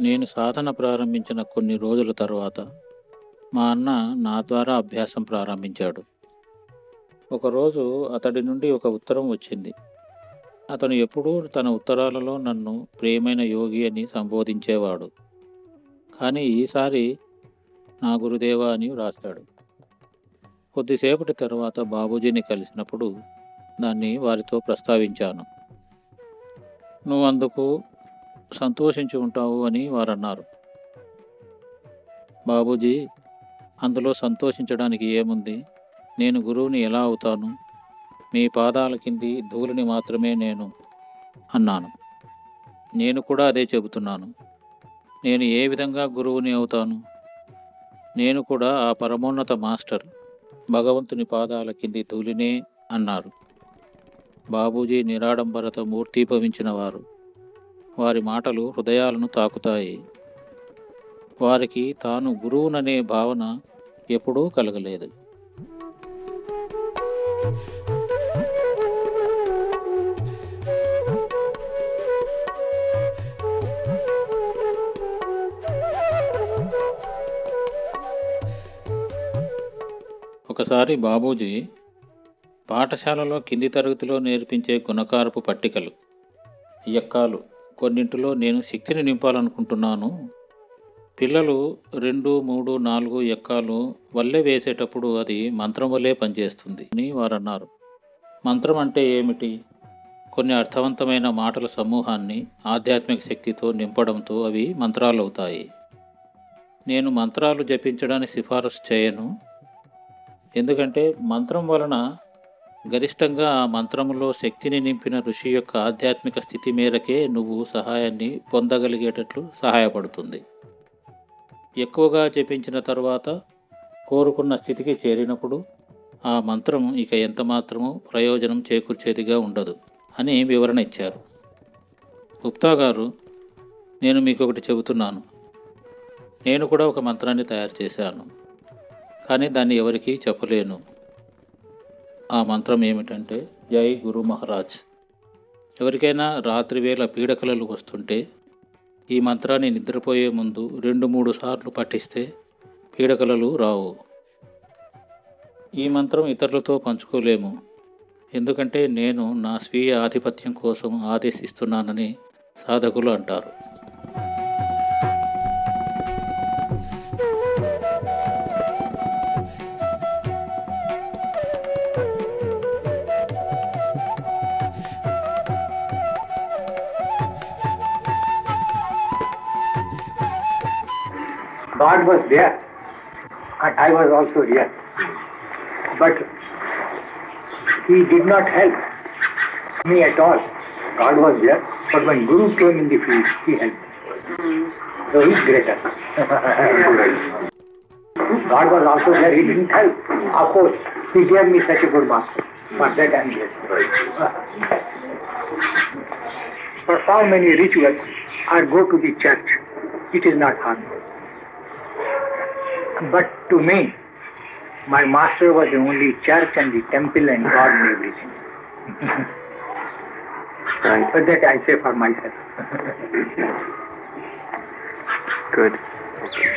నేను సాధన ప్రారంభించిన కొన్ని రోజుల తరువాత మా అన్న నా ద్వారా అభ్యాసం ప్రారంభించాడు. ఒకరోజు అతడి నుండి ఒక ఉత్తరం వచ్చింది. అతను ఎప్పుడూ తన ఉత్తరాలలో నన్ను ప్రియమైన యోగి అని సంబోధించేవాడు. కానీ ఈసారి నా గురుదేవా అని వ్రాశాడు. కొద్దిసేపటి తరువాత బాబూజీని కలిసినప్పుడు దాన్ని వారితో ప్రస్తావించాను. నువ్వు అందుకు సంతోషించి ఉంటావు అని వారన్నారు. బాబూజీ, అందులో సంతోషించడానికి ఏముంది? నేను గురువుని ఎలా అవుతాను? మీ పాదాల కింది ధూళిని మాత్రమే నేను అన్నాను. నేను కూడా అదే చెబుతున్నాను. నేను ఏ విధంగా గురువుని అవుతాను? నేను కూడా ఆ పరమోన్నత మాస్టర్ భగవంతుని పాదాల కింది ధూళినే అన్నారు. బాబూజీ నిరాడంబరత మూర్తీభవించిన వారు. వారి మాటలు హృదయాలను తాకుతాయి. వారికి తాను గురువుననే భావన ఎప్పుడూ కలగలేదు. ఒకసారి బాబూజీ పాఠశాలలో కింది తరగతిలో నేర్పించే గుణకారపు పట్టికలు, ఎక్కాలు కొన్నింటిలో నేను శక్తిని నింపాలనుకుంటున్నాను. పిల్లలు 2, 3, 4 ఎక్కాలు వల్లే వేసేటప్పుడు అది మంత్రం వల్లే పనిచేస్తుంది అని వారన్నారు. మంత్రం అంటే ఏమిటి? కొన్ని అర్థవంతమైన మాటల సమూహాన్ని ఆధ్యాత్మిక శక్తితో నింపడంతో అవి మంత్రాలు అవుతాయి. నేను మంత్రాలు జపించడానికి సిఫారసు చేయను. ఎందుకంటే మంత్రం వలన గరిష్టంగా ఆ మంత్రములో శక్తిని నింపిన ఋషి యొక్క ఆధ్యాత్మిక స్థితి మేరకే నువ్వు సహాయాన్ని పొందగలిగేటట్లు సహాయపడుతుంది. ఎక్కువగా జపించిన తరువాత కోరుకున్న స్థితికి చేరినప్పుడు ఆ మంత్రం ఇక ఎంత మాత్రమూ ప్రయోజనం చేకూర్చేదిగా ఉండదు అని వివరణ ఇచ్చారు. గుప్తా గారు, నేను మీకు ఒకటి చెబుతున్నాను. నేను కూడా ఒక మంత్రాన్ని తయారు చేశాను, కానీ దాన్ని ఎవరికీ చెప్పలేను. ఆ మంత్రం ఏమిటంటే, జై గురు మహారాజ్. ఎవరికైనా రాత్రివేళ పీడకలలు వస్తుంటే ఈ మంత్రాన్ని నిద్రపోయే ముందు 2-3 సార్లు పఠిస్తే పీడకలలు రావు. ఈ మంత్రం ఇతరులతో పంచుకోలేము, ఎందుకంటే నేను నా స్వీయ ఆధిపత్యం కోసం ఆదేశిస్తున్నానని సాధకులు అంటారు. God was there and I was also here, but he did not help me at all. God was there, but when Guru came in the field, he helped me. So he is greater. God was also there, he didn't help. Of course, he gave me such a good master. For that I am grateful. Perform many rituals or go to the church, it is not harmful. But to me, my master was the only church and the temple and God and everything. Right. But that I say for myself. Good. Okay.